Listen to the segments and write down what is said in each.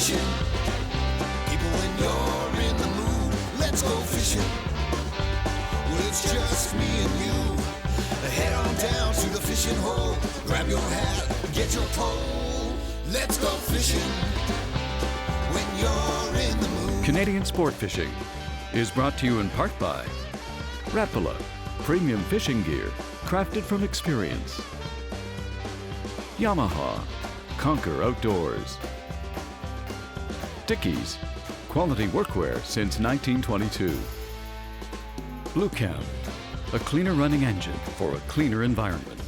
fishing. People, when you're in the mood, let's go fishing. Well, it's just me and you. Head on down to the fishing hole. Grab your hat, get your pole. Let's go fishing when you're in the mood. Canadian Sport Fishing is brought to you in part by Rapala, premium fishing gear crafted from experience. Yamaha, conquer outdoors. Dickies, quality workwear since 1922. Blue Cam, a cleaner running engine for a cleaner environment.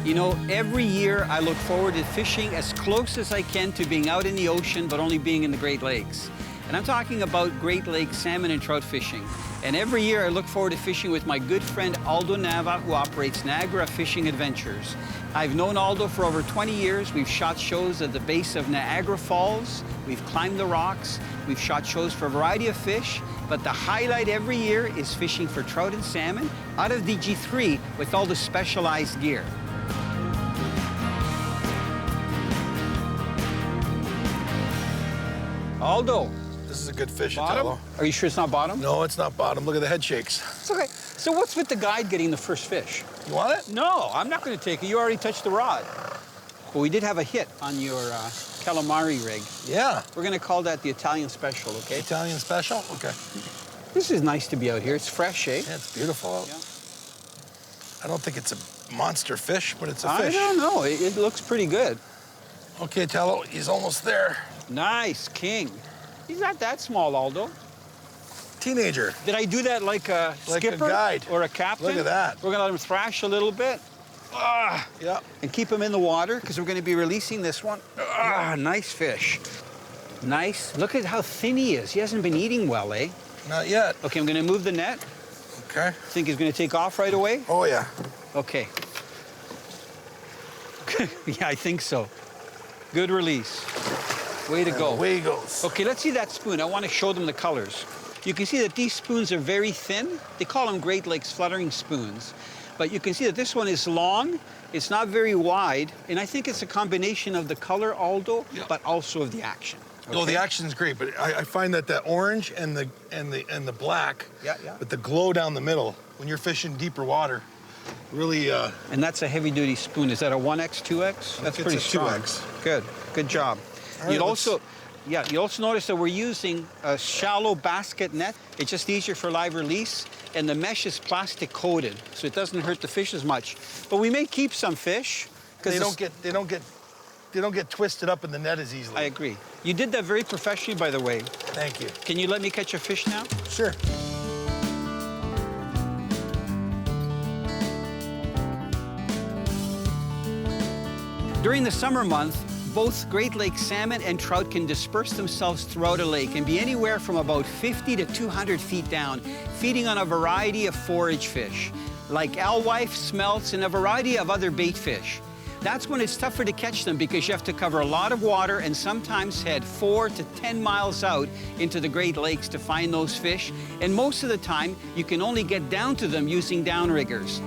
You know, every year I look forward to fishing as close as I can to being out in the ocean, but only being in the Great Lakes. And I'm talking about Great Lakes salmon and trout fishing. And every year I look forward to fishing with my good friend Aldo Nava, who operates Niagara Fishing Adventures. I've known Aldo for over 20 years. We've shot shows at the base of Niagara Falls. We've climbed the rocks. We've shot shows for a variety of fish. But the highlight every year is fishing for trout and salmon out of the G3 with all the specialized gear. Aldo. This is a good fish, Bottom? Italo. Are you sure it's not bottom? No, it's not bottom. Look at the head shakes. It's okay. So what's with the guide getting the first fish? You want it? No, I'm not going to take it. You already touched the rod. But we did have a hit on your calamari rig. Yeah. We're going to call that the Italian special, okay? Italian special? Okay. This is nice to be out here. It's fresh, eh? Yeah, it's beautiful out. Yeah. I don't think it's a monster fish, but it's a I fish. don't know. It looks pretty good. Okay, Italo, he's almost there. Nice, king. He's not that small, Aldo. Teenager. Did I do that like a Like a skipper guide. or a captain? Look at that. We're going to let him thrash a little bit. Ah, Yeah. and keep him in the water because we're going to be releasing this one. Ah, nice fish. Nice. Look at how thin he is. He hasn't been eating well, eh? Not yet. Okay, I'm going to move the net. Okay. Think he's going to take off right away? Oh, yeah. Okay. Yeah, I think so. Good release. Way to go. Away he goes. Okay, let's see that spoon. I want to show them the colors. You can see that these spoons are very thin. They call them Great Lakes fluttering spoons. But you can see that this one is long, it's not very wide, and I think it's a combination of the color, Aldo, but also of the action. Okay? No, the action's great, but I find that the orange and the black, Yeah. with the glow down the middle, when you're fishing deeper water, really. And that's a heavy-duty spoon. Is that a 1X, 2X? That's pretty it's a strong. 2X. Good job. All right, You'll also notice that we're using a shallow basket net. It's just easier for live release, and the mesh is plastic coated, so it doesn't hurt the fish as much. But we may keep some fish They don't get twisted up in the net as easily. I agree. You did that very professionally, by the way. Thank you. Can you let me catch a fish now? Sure. During the summer month, both Great Lakes salmon and trout can disperse themselves throughout a lake and be anywhere from about 50 to 200 feet down, feeding on a variety of forage fish, like alewife, smelts, and a variety of other bait fish. That's when it's tougher to catch them because you have to cover a lot of water and sometimes head 4 to 10 miles out into the Great Lakes to find those fish. And most of the time, you can only get down to them using downriggers.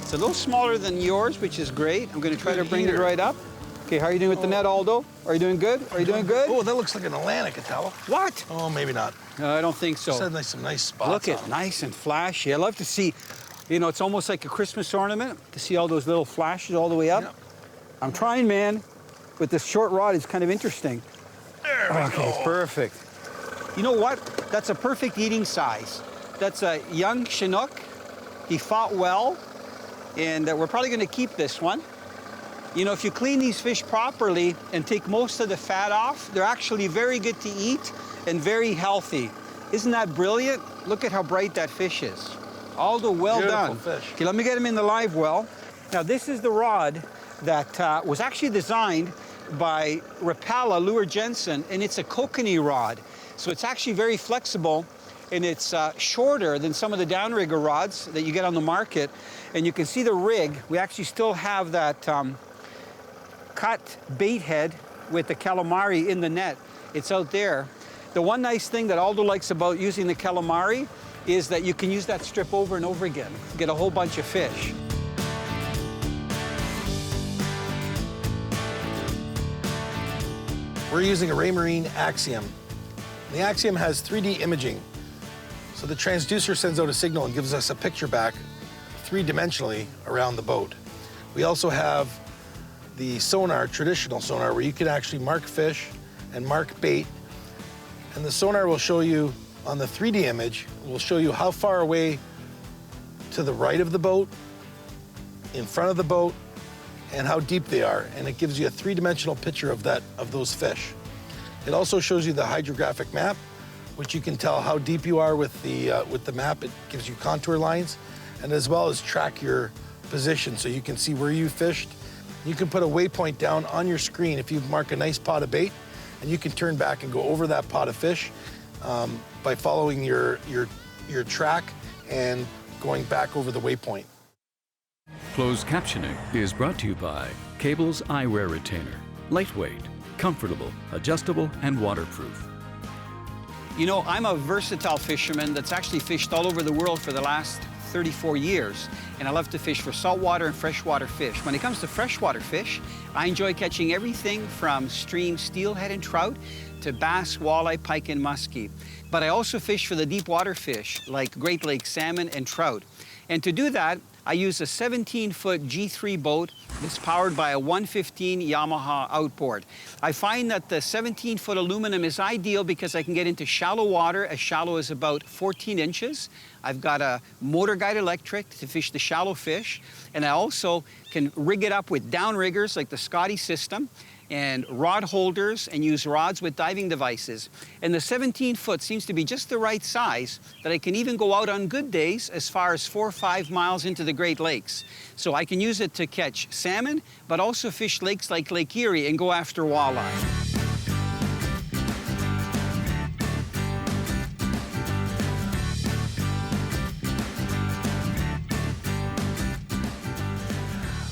It's a little smaller than yours, which is great. I'm going to try to bring it right up. Okay, how are you doing with the net, Aldo? Are you doing good? Are you doing good? Oh, that looks like an Atlantic, Italo. What? Oh, maybe not. No, I don't think so. Said like some nice spots. Look on at them. nice and flashy. I love to see, you know, it's almost like a Christmas ornament to see all those little flashes all the way up. Yep. I'm trying, man. With this short rod, it's kind of interesting. There we Okay, go. perfect. You know what? That's a perfect eating size. That's a young Chinook. He fought well, and we're probably going to keep this one. You know, if you clean these fish properly and take most of the fat off, they're actually very good to eat and very healthy. Isn't that brilliant? Look at how bright that fish is. Aldo, well Beautiful done. fish. Okay, let me get him in the live well. Now, this is the rod that was actually designed by Rapala Lure Jensen, and it's a kokanee rod. So it's actually very flexible, and it's shorter than some of the downrigger rods that you get on the market. And you can see the rig. We actually still have that cut bait head with the calamari in the net. It's out there. The one nice thing that Aldo likes about using the calamari is that you can use that strip over and over again, get a whole bunch of fish. We're using a Raymarine Axiom. The Axiom has 3D imaging. So the transducer sends out a signal and gives us a picture back three-dimensionally around the boat. We also have the sonar, traditional sonar, where you can actually mark fish and mark bait. And the sonar will show you, on the 3D image, will show you how far away to the right of the boat, in front of the boat, and how deep they are. And it gives you a three-dimensional picture of those fish. It also shows you the hydrographic map, which you can tell how deep you are with the map. It gives you contour lines, and as well as track your position so you can see where you fished. You can put a waypoint down on your screen if you mark a nice pot of bait, and you can turn back and go over that pot of fish by following your track and going back over the waypoint. Closed captioning is brought to you by Cable's Eyewear Retainer. Lightweight, comfortable, adjustable, and waterproof. You know, I'm a versatile fisherman that's actually fished all over the world for the last 34 years, and I love to fish for saltwater and freshwater fish. When it comes to freshwater fish, I enjoy catching everything from stream steelhead and trout to bass, walleye, pike, and muskie. But I also fish for the deep water fish like Great Lakes salmon and trout. And to do that, I use a 17-foot G3 boat that's powered by a 115 Yamaha outboard. I find that the 17-foot aluminum is ideal because I can get into shallow water as shallow as about 14 inches. I've got a motor guide electric to fish the shallow fish, and I also can rig it up with downriggers like the Scotty system and rod holders and use rods with diving devices. And the 17-foot seems to be just the right size that I can even go out on good days as far as 4 or 5 miles into the Great Lakes. So I can use it to catch salmon, but also fish lakes like Lake Erie and go after walleye.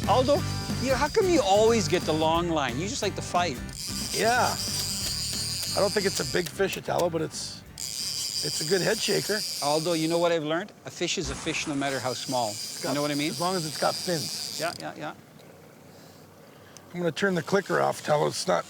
Aldo, how come you always get the long line? You just like to fight. Yeah. I don't think it's a big fish, Italo, but it's a good head shaker. Aldo, you know what I've learned? A fish is a fish no matter how small. You know what I mean? As long as it's got fins. Yeah, yeah, yeah. I'm gonna turn the clicker off, Italo. It's not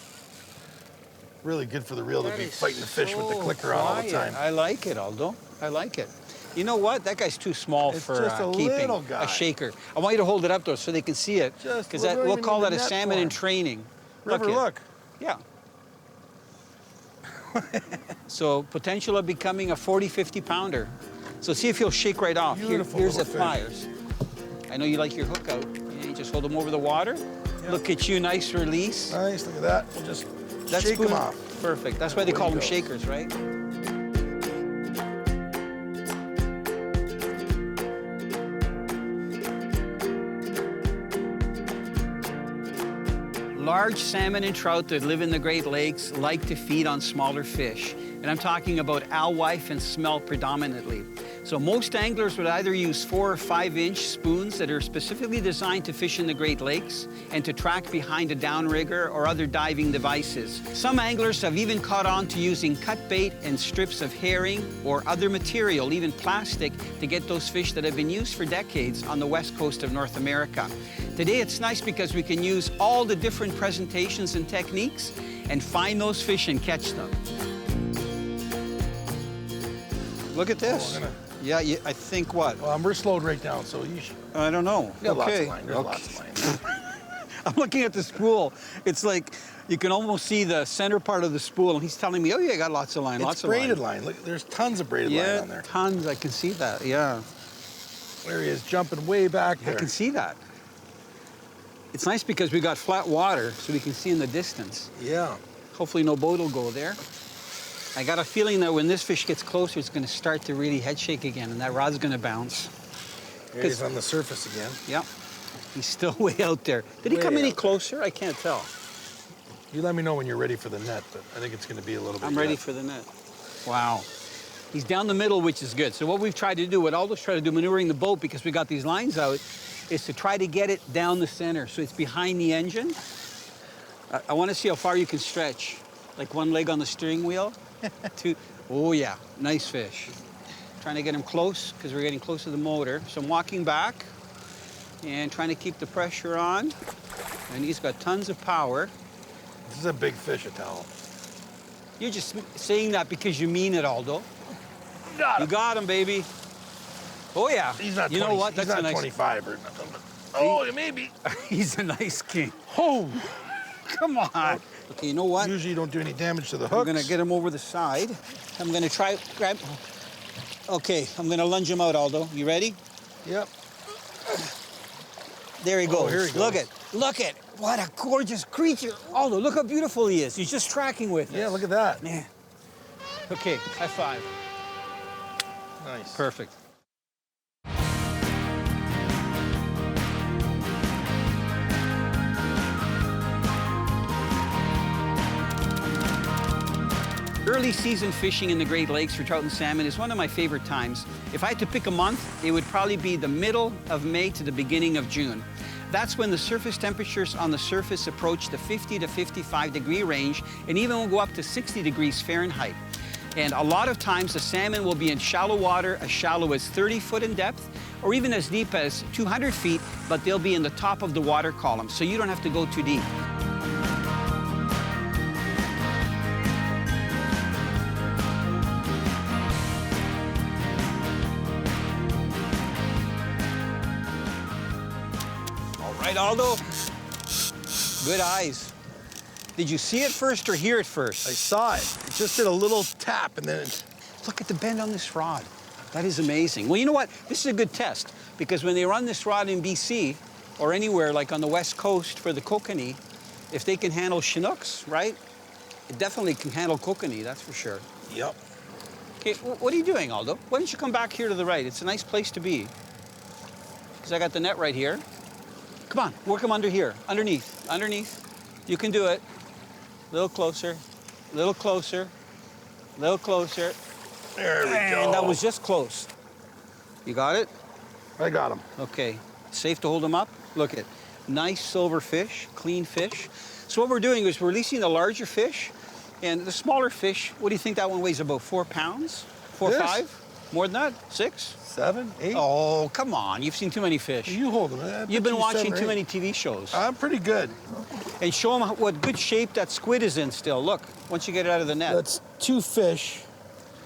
really good for the reel to be fighting the fish with the clicker on all the time. I like it, Aldo. I like it. You know what? That guy's too small for just a keeping little guy. a shaker. I want you to hold it up, though, so they can see it. Because we'll call that a salmon in training. River, look. Yeah. So potential of becoming a 40, 50 pounder. So see if he'll shake right off. Here's the pliers. I know you like your hook out. You just hold them over the water. Yep. Look at you, nice release. Nice, look at that. We'll just shake them off. Perfect. That's why they call them shakers, right? Large salmon and trout that live in the Great Lakes like to feed on smaller fish. And I'm talking about alewife and smelt predominantly. So most anglers would either use 4 or 5 inch spoons that are specifically designed to fish in the Great Lakes and to track behind a downrigger or other diving devices. Some anglers have even caught on to using cut bait and strips of herring or other material, even plastic, to get those fish that have been used for decades on the west coast of North America. Today it's nice because we can use all the different presentations and techniques and find those fish and catch them. Look at this. Yeah, I think what? Well, we're slowed right down, so you should. I don't know. You got lots Okay. of line. There's lots of line. I'm looking at the spool. It's like you can almost see the center part of the spool, and he's telling me, oh yeah, I got lots of line, lots of line. It's braided line. Look, there's tons of braided line on there. Yeah, tons. I can see that, yeah. There he is, jumping way back there. I can see that. It's nice because we got flat water, so we can see in the distance. Yeah. Hopefully no boat will go there. I got a feeling that when this fish gets closer, it's going to start to really head shake again, and that rod's going to bounce. There he's on the surface again. Yep. He's still way out there. Did he come any closer? I can't tell. You let me know when you're ready for the net, but I think it's going to be a little bit I'm ready for the net. Wow. He's down the middle, which is good. So what we've tried to do, what Aldo's tried to do maneuvering the boat, because we got these lines out, is to try to get it down the center. So it's behind the engine. I want to see how far you can stretch. Like one leg on the steering wheel. Two. Oh yeah, nice fish. Trying to get him close, because we're getting close to the motor. So I'm walking back and trying to keep the pressure on. And he's got tons of power. This is a big fish, Italo. You're just saying that because you mean it, Aldo. Got You him. got him, baby. Oh, yeah. He's not You 20, know what? He's That's a not nice... 25 or nothing. But, oh, maybe. He's a nice king. Oh, Come on. Okay, you know what? usually you don't do any damage to the I'm hooks. gonna get him over the side. I'm gonna try grab. Okay, I'm gonna lunge him out, Aldo. You ready? Yep. There he goes. Oh, here he Look goes. at, look at. What a gorgeous creature. Aldo, look how beautiful he is. He's just tracking with us. Yeah, look at that. Man. Okay, high five. Nice. Perfect. Early season fishing in the Great Lakes for trout and salmon is one of my favorite times. If I had to pick a month, it would probably be the middle of May to the beginning of June. That's when the surface temperatures on the surface approach the 50 to 55 degree range and even will go up to 60 degrees Fahrenheit. And a lot of times the salmon will be in shallow water as shallow as 30 foot in depth or even as deep as 200 feet, but they'll be in the top of the water column, so you don't have to go too deep. Right, Aldo? Good eyes. Did you see it first or hear it first? I saw it. It just did a little tap and then it... Look at the bend on this rod. That is amazing. Well, you know what? This is a good test because when they run this rod in BC or anywhere like on the West Coast for the kokanee, if they can handle Chinooks, right? It definitely can handle kokanee, that's for sure. Yep. Okay, what are you doing, Aldo? Why don't you come back here to the right? It's a nice place to be. Because I got the net right here. Come on, work them under here, underneath. You can do it. A little closer, a little closer, a little closer. There we go. And that was just close. You got it? I got him. Okay, safe to hold them up? Look at, nice silver fish, clean fish. So what we're doing is we're releasing the larger fish, and the smaller fish, what do you think that one weighs, about 4 pounds? 4 or This? 5? More than that? 6? 7, 8. Oh, come on, you've seen too many fish. You hold them. You've been watching too many TV shows. I'm pretty good. And show them what good shape that squid is in still. Look, once you get it out of the net. That's 2 fish.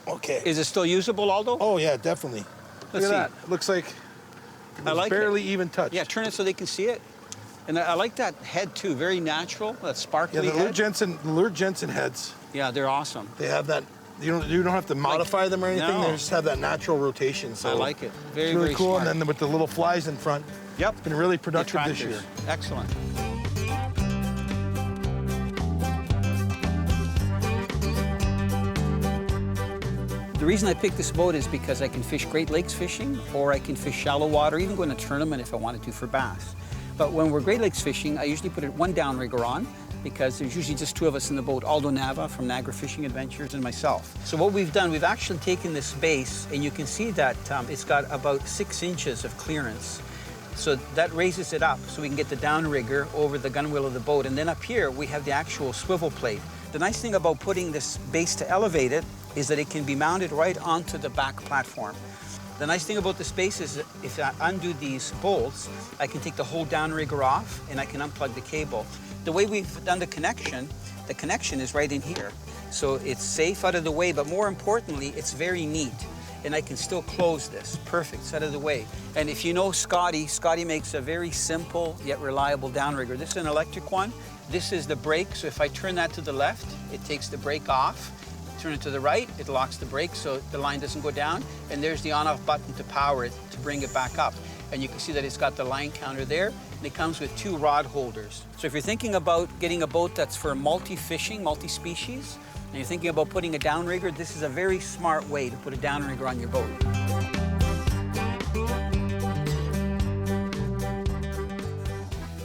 Okay. Is it still usable, Aldo? Oh, yeah, definitely. Let's Look at see. that. It looks like I like barely it. even touched. Yeah, turn it so they can see it. And I like that head too, very natural, that Yeah, sparkly the head. Lure Jensen heads, Yeah, they're awesome. they have that, you don't have to modify them or anything. no. They just have that natural rotation. So I like it. Very, it's really very cool. smart. And then with the little flies in front, Yep. it's been really productive this Attractors. year. Excellent. The reason I picked this boat is because I can fish Great Lakes fishing, or I can fish shallow water, even go in a tournament if I wanted to for bass. But when we're Great Lakes fishing, I usually put one downrigger on because there's usually just 2 of us in the boat, Aldo Nava from Niagara Fishing Adventures and myself. So what we've done, we've actually taken this base, and you can see that it's got about 6 inches of clearance. So that raises it up so we can get the downrigger over the gunwale of the boat. And then up here, we have the actual swivel plate. The nice thing about putting this base to elevate it is that it can be mounted right onto the back platform. The nice thing about this base is that if I undo these bolts, I can take the whole downrigger off and I can unplug the cable. The way we've done the connection is right in here. So it's safe out of the way, but more importantly, it's very neat. And I can still close this. Perfect, it's out of the way. And if you know Scotty makes a very simple yet reliable downrigger. This is an electric one. This is the brake, so if I turn that to the left, it takes the brake off. Turn it to the right, it locks the brake so the line doesn't go down. And there's the on-off button to power it, to bring it back up. And you can see that it's got the line counter there. And it comes with 2 rod holders. So if you're thinking about getting a boat that's for multi-fishing, multi-species, and you're thinking about putting a downrigger, this is a very smart way to put a downrigger on your boat.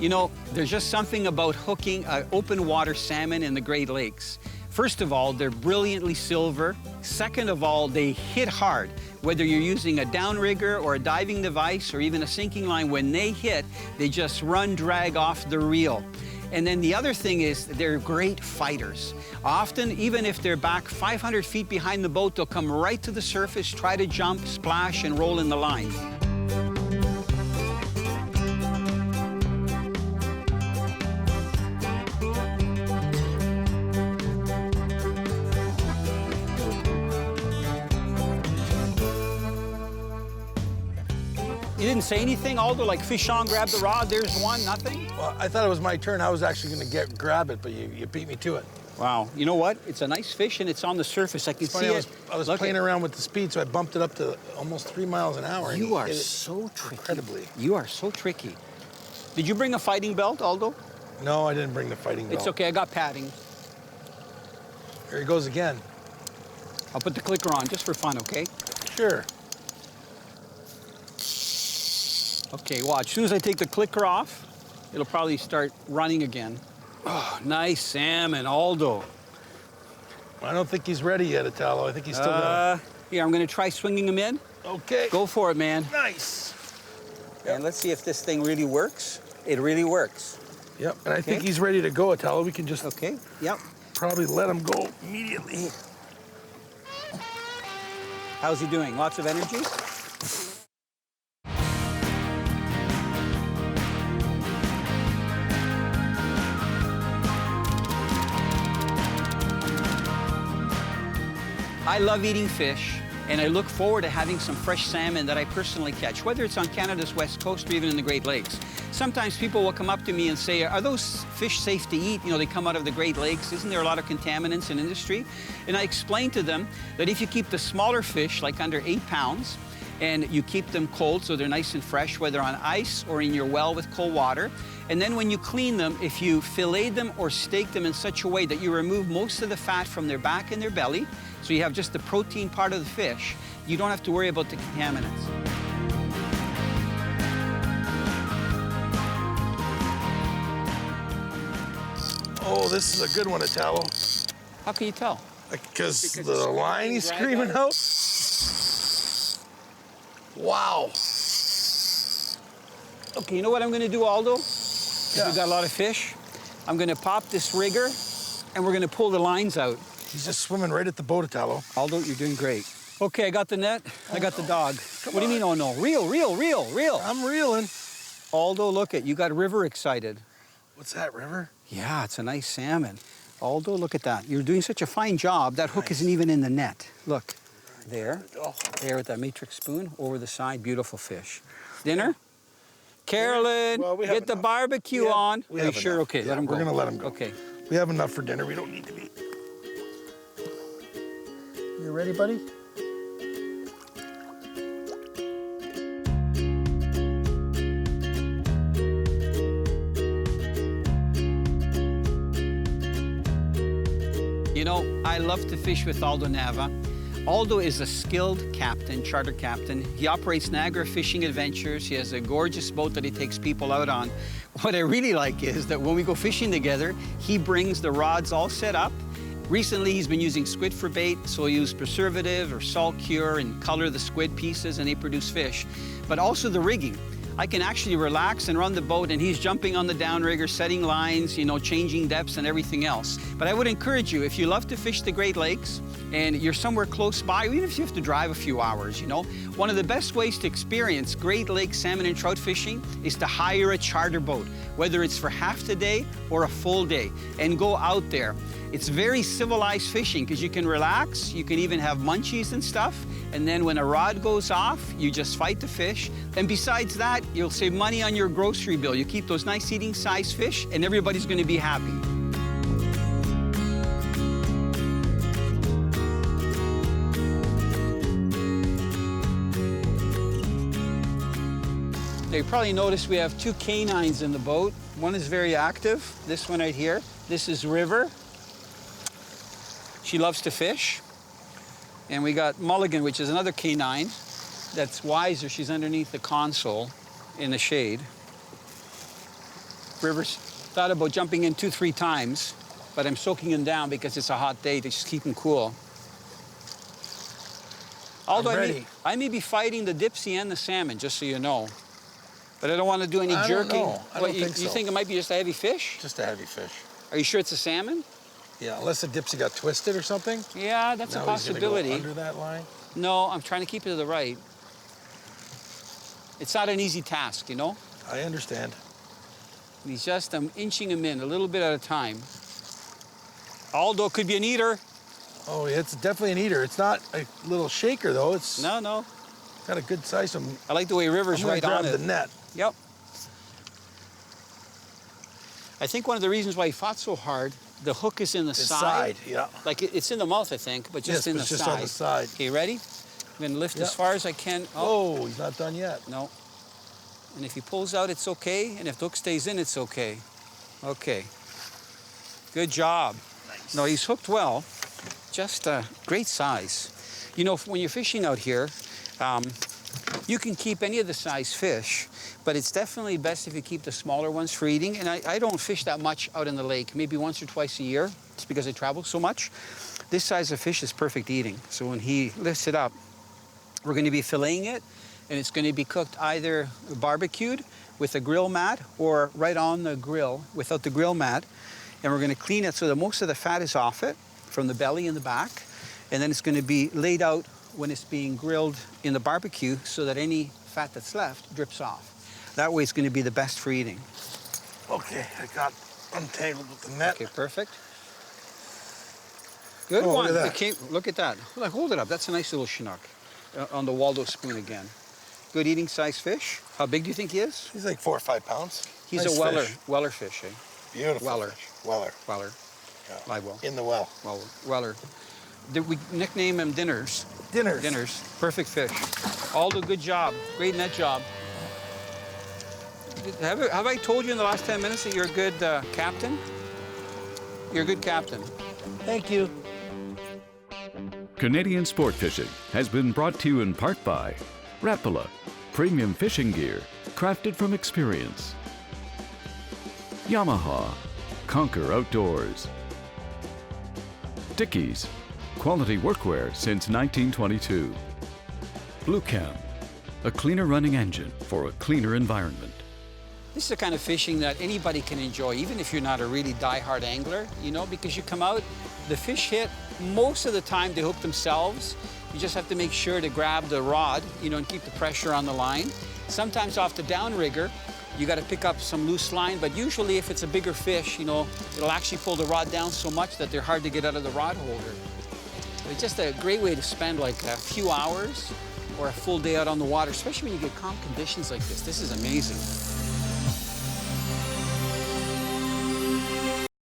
You know, there's just something about hooking open water salmon in the Great Lakes. First of all, they're brilliantly silver. Second of all, they hit hard. Whether you're using a downrigger or a diving device or even a sinking line, when they hit, they just run, drag off the reel. And then the other thing is they're great fighters. Often, even if they're back 500 feet behind the boat, they'll come right to the surface, try to jump, splash, and roll in the line. You didn't say anything, Aldo, like fish on, grab the rod, there's one, nothing? Well, I thought it was my turn. I was actually going to grab it, but you beat me to it. Wow, you know what? It's a nice fish and it's on the surface. I can see it. I was playing around with the speed, so I bumped it up to almost 3 miles an hour. You are so tricky. Incredibly. You are so tricky. Did you bring a fighting belt, Aldo? No, I didn't bring the fighting belt. It's okay, I got padding. Here he goes again. I'll put the clicker on just for fun, okay? Sure. Okay, watch. As soon as I take the clicker off, it'll probably start running again. Oh, nice salmon, Aldo. I don't think he's ready yet, Italo. I think he's still gonna... Here, I'm gonna try swinging him in. Okay. Go for it, man. Nice. And let's see if this thing really works. It really works. Yep, and I think he's ready to go, Italo. We can just yep. probably let him go immediately. How's he doing? Lots of energy? I love eating fish, and I look forward to having some fresh salmon that I personally catch, whether it's on Canada's west coast or even in the Great Lakes. Sometimes people will come up to me and say, are those fish safe to eat? You know, they come out of the Great Lakes. Isn't there a lot of contaminants in industry? And I explain to them that if you keep the smaller fish, like under 8 pounds, and you keep them cold so they're nice and fresh, whether on ice or in your well with cold water. And then when you clean them, if you fillet them or steak them in such a way that you remove most of the fat from their back and their belly, so you have just the protein part of the fish, you don't have to worry about the contaminants. Oh, this is a good one, Italo. How can you tell? Because the line he's screaming out. Wow. Okay, you know what I'm gonna do, Aldo? Yeah. We've got a lot of fish. I'm gonna pop this rigger and we're gonna pull the lines out. He's just swimming right at the boat, Italo. Aldo, you're doing great. Okay, I got the net, I got the dog. What do you mean, oh no? Reel. I'm reeling. Aldo, look it, you got River excited. What's that, River? Yeah, it's a nice salmon. Aldo, look at that. You're doing such a fine job. That hook isn't even in the net. Look, there, there with that matrix spoon, over the side, beautiful fish. Dinner? Carolyn, Well, we have get the enough. barbecue on. We Are you have sure? enough. Okay, Yeah, let him go. we're gonna let him go. Okay. We have enough for dinner. We don't need to be. You ready, buddy? You know, I love to fish with Aldo Nava. Aldo is a skilled captain, charter captain. He operates Niagara Fishing Adventures. He has a gorgeous boat that he takes people out on. What I really like is that when we go fishing together, he brings the rods all set up. Recently, he's been using squid for bait, so he'll use preservative or salt cure and color the squid pieces and they produce fish. But also the rigging. I can actually relax and run the boat and he's jumping on the downrigger, setting lines, you know, changing depths and everything else. But I would encourage you, if you love to fish the Great Lakes and you're somewhere close by, even if you have to drive a few hours, you know, one of the best ways to experience Great Lakes salmon and trout fishing is to hire a charter boat, whether it's for half the day or a full day, and go out there. It's very civilized fishing because you can relax, you can even have munchies and stuff, and then when a rod goes off, you just fight the fish. And besides that, you'll save money on your grocery bill. You keep those nice eating size fish and everybody's gonna be happy. Now, you probably noticed we have 2 canines in the boat. One is very active, this one right here. This is River. She loves to fish. And we got Mulligan, which is another canine that's wiser. She's underneath the console in the shade. River's thought about jumping in 2-3 times, but I'm soaking them down because it's a hot day to just keep them cool. Although I may be fighting the dipsy and the salmon, just so you know. But I don't want to do any jerking. I don't think so. You think it might be just a heavy fish? Just a heavy fish. Are you sure it's a salmon? Yeah, unless the dipsy got twisted or something. Yeah, that's a possibility. He's gonna go under that line. No, I'm trying to keep it to the right. It's not an easy task, you know? I understand. I'm inching him in a little bit at a time. Aldo could be an eater. Oh, it's definitely an eater. It's not a little shaker, though. It's No. got a good size. I like the way River's right on it. Grab the net. Yep. I think one of the reasons why he fought so hard, the hook is in the side. Yeah. Like it's in the mouth, I think, but just in the just side. on the side. Okay, ready? I'm gonna lift as far as I can. Oh, he's not done yet. No. And if he pulls out, it's okay. And if the hook stays in, it's okay. Okay. Good job. Nice. No, he's hooked well. Just a great size. You know, when you're fishing out here, you can keep any of the size fish, but it's definitely best if you keep the smaller ones for eating. And I don't fish that much out in the lake, maybe once or twice a year. It's because I travel so much. This size of fish is perfect eating. So when he lifts it up, we're going to be filleting it, and it's going to be cooked either barbecued with a grill mat or right on the grill without the grill mat. And we're going to clean it so that most of the fat is off it from the belly and the back. And then it's going to be laid out when it's being grilled in the barbecue so that any fat that's left drips off. That way it's going to be the best for eating. Okay, I got untangled with the net. Okay, perfect. Good Oh, one. look at that. It came, look at that. Hold it up. That's a nice little Chinook on the Waldo spoon again. Good eating size fish. How big do you think he is? He's like 4 or 5 pounds. He's Nice a Weller, fish. Weller fish, eh? Beautiful. Weller. Fish. Weller. Weller. Yeah. Live well. In the well. Weller. We nickname him Dinners. Dinners. Dinners. Perfect fish. Aldo, good job. Great net job. Have I told you in the last 10 minutes that you're a good captain? You're a good captain. Thank you. Canadian Sport Fishing has been brought to you in part by Rapala, premium fishing gear crafted from experience. Yamaha, conquer outdoors. Dickies, quality workwear since 1922. Blue Cam, a cleaner running engine for a cleaner environment. This is the kind of fishing that anybody can enjoy, even if you're not a really die-hard angler, you know, because you come out, the fish hit, most of the time they hook themselves. You just have to make sure to grab the rod, you know, and keep the pressure on the line. Sometimes off the downrigger, you got to pick up some loose line, but usually if it's a bigger fish, you know, it'll actually pull the rod down so much that they're hard to get out of the rod holder. It's just a great way to spend like a few hours or a full day out on the water, especially when you get calm conditions like this. This is amazing.